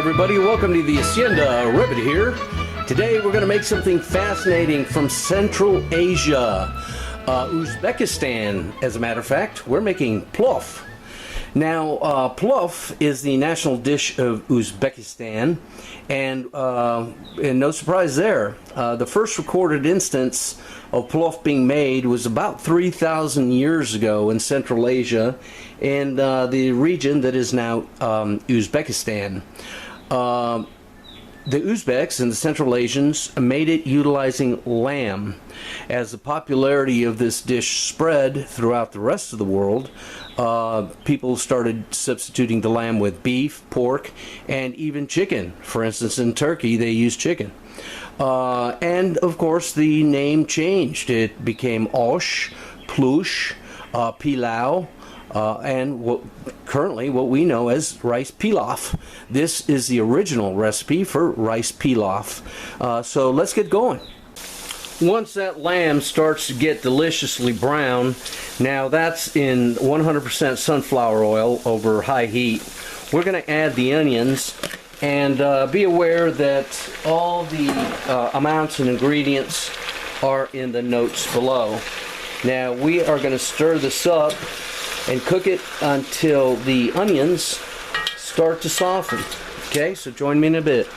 everybody, welcome to the Hacienda. Ribbit here. Today we're going to make something fascinating from Central Asia, Uzbekistan. As a matter of fact, we're making plov. Now, plov is the national dish of Uzbekistan, and no surprise there. The first recorded instance of plov being made was about 3,000 years ago in Central Asia, in the region that is now Uzbekistan. The Uzbeks and the Central Asians made it utilizing lamb. As the popularity of this dish spread throughout the rest of the world, people started substituting the lamb with beef, pork, and even chicken. For instance, in Turkey, they use chicken. And, of course, the name changed. It became osh, plush, pilau, and currently what we know as rice pilaf. This is the original recipe for rice pilaf. So let's get going. Once that lamb starts to get deliciously brown, now that's in 100% sunflower oil over high heat, we're going to add the onions, and be aware that all the amounts and ingredients are in the notes below. Now we are going to stir this up and cook it until the onions start to soften. Okay, so join me in a bit.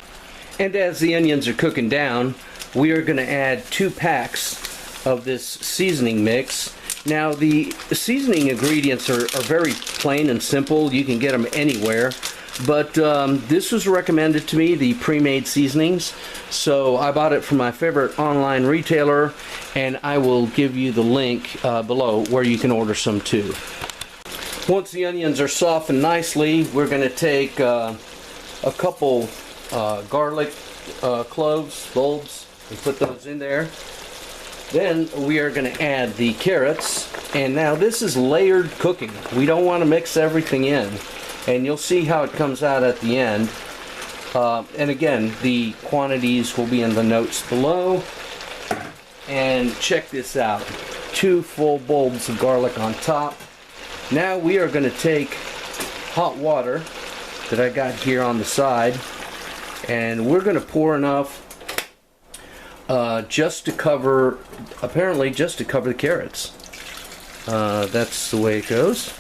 And as the onions are cooking down, we are going to add 2 packs of this seasoning mix. Now the seasoning ingredients are very plain and simple. You can get them anywhere. But this was recommended to me, the pre-made seasonings. So I bought it from my favorite online retailer, and I will give you the link below where you can order some too. Once the onions are softened nicely, we're going to take a couple garlic cloves, bulbs, and put those in there. Then we are going to add the carrots, and now this is layered cooking. We don't want to mix everything in, and you'll see how it comes out at the end. And again, the quantities will be in the notes below. And check this out, 2 full bulbs of garlic on top. Now we are going to take hot water that I got here on the side, and we're going to pour enough just to cover, apparently just to cover the carrots. That's the way it goes.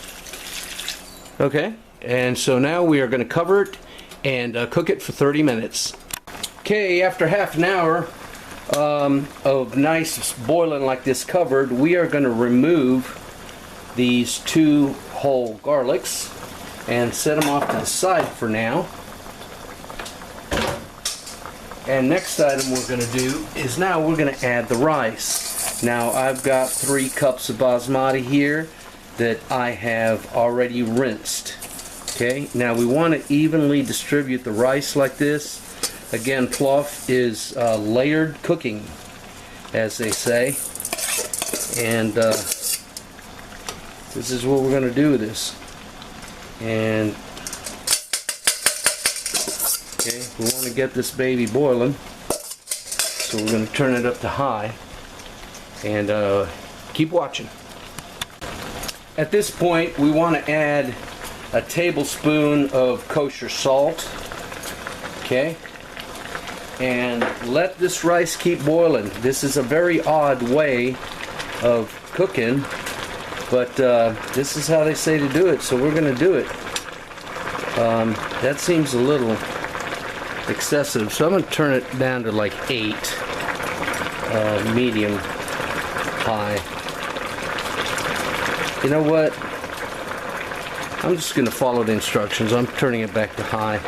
Okay, and so now we are going to cover it and cook it for 30 minutes. Okay, after half an hour of nice boiling like this covered, we are going to remove these 2 whole garlics and set them off to the side for now. And next item we're going to do is now we're going to add the rice. Now I've got 3 cups of basmati here that I have already rinsed. Okay, now we want to evenly distribute the rice like this. Again, plov is layered cooking, as they say. And this is what we're going to do with this. And okay, we want to get this baby boiling, so we're going to turn it up to high and keep watching. At this point, we want to add a tablespoon of kosher salt. Okay, and let this rice keep boiling. This is a very odd way of cooking, but this is how they say to do it, so we're going to do it. That seems a little excessive, so I'm going to turn it down to like 8, medium high. You know what? I'm just going to follow the instructions. I'm turning it back to high.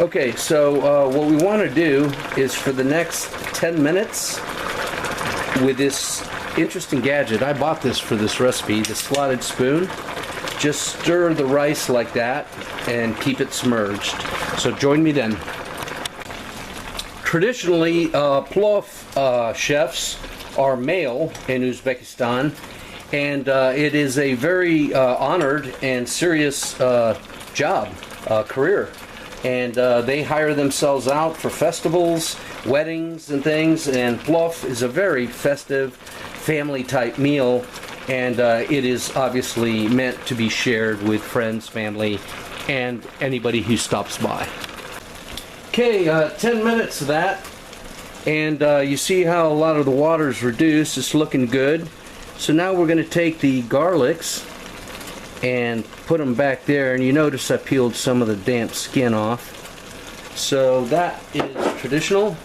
Okay, so what we want to do is for the next 10 minutes with this interesting gadget. I bought this for this recipe, the slotted spoon. Just stir the rice like that and keep it submerged. So join me then. Traditionally, plov chefs are male in Uzbekistan, and it is a very honored and serious job, career. And they hire themselves out for festivals, weddings and things, and plov is a very festive family type meal, and it is obviously meant to be shared with friends, family, and anybody who stops by. Okay, 10 minutes of that, and you see how a lot of the water is reduced. It's looking good. So now we're going to take the garlics and put them back there, and you notice I peeled some of the damp skin off. So that is traditional.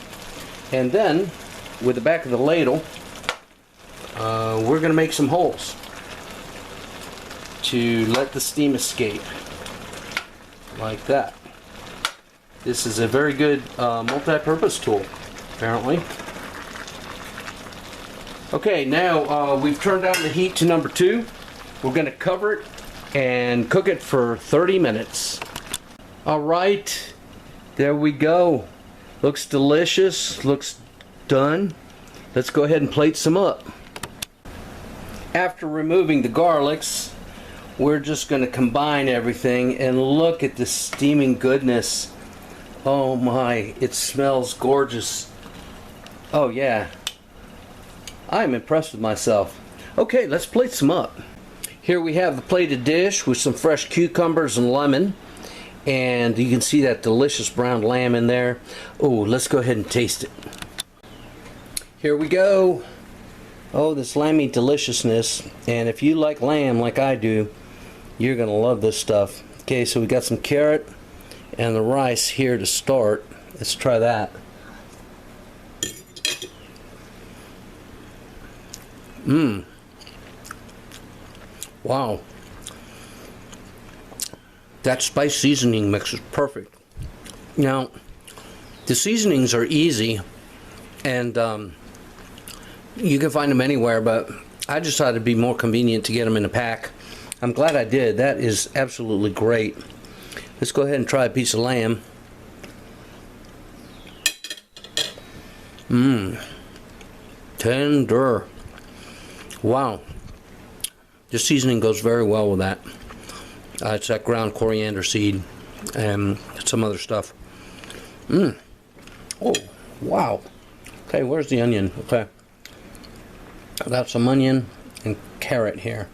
And then with the back of the ladle, we're going to make some holes to let the steam escape like that. This is a very good multi-purpose tool, apparently. Okay, now we've turned down the heat to number 2. We're going to cover it and cook it for 30 minutes. Alright, there we go. Looks delicious, looks done. Let's go ahead and plate some up. After removing the garlics, we're just going to combine everything, and look at the steaming goodness. Oh my, it smells gorgeous. Oh yeah, I'm impressed with myself. Okay, let's plate some up. Here we have the plated dish with some fresh cucumbers and lemon, and you can see that delicious browned lamb in there. Oh, let's go ahead and taste it. Here we go. Oh, this lamby deliciousness, and if you like lamb like I do, you're gonna love this stuff. Okay, so we got some carrot and the rice here to start. Let's try that. Wow. That spice seasoning mix is perfect. Now, the seasonings are easy, and you can find them anywhere, but I just thought it'd be more convenient to get them in a pack. I'm glad I did. That is absolutely great. Let's go ahead and try a piece of lamb. Tender. Wow. The seasoning goes very well with that. It's that ground coriander seed and some other stuff. Oh, wow. Okay, where's the onion? Okay. I got some onion and carrot here.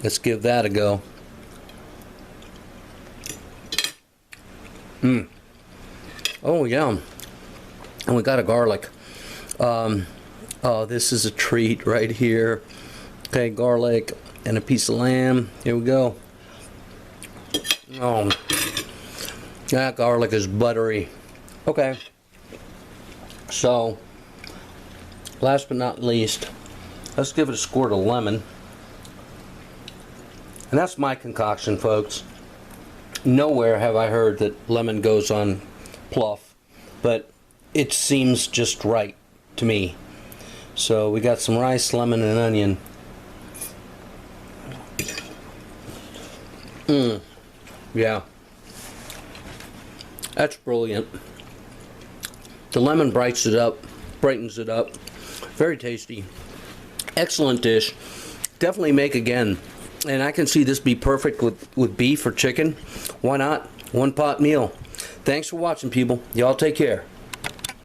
Let's give that a go. Oh yeah. And we got a garlic. Oh, this is a treat right here. Okay, garlic and a piece of lamb. Here we go. Oh, that garlic is buttery. Okay. So, last but not least, let's give it a squirt of lemon. And that's my concoction, folks. Nowhere have I heard that lemon goes on plov, but it seems just right to me. So we got some rice, lemon, and onion. Yeah. That's brilliant. The lemon brightens it up. Very tasty. Excellent dish. Definitely make again. And I can see this be perfect with beef or chicken. Why not? One pot meal. Thanks for watching, people. Y'all take care.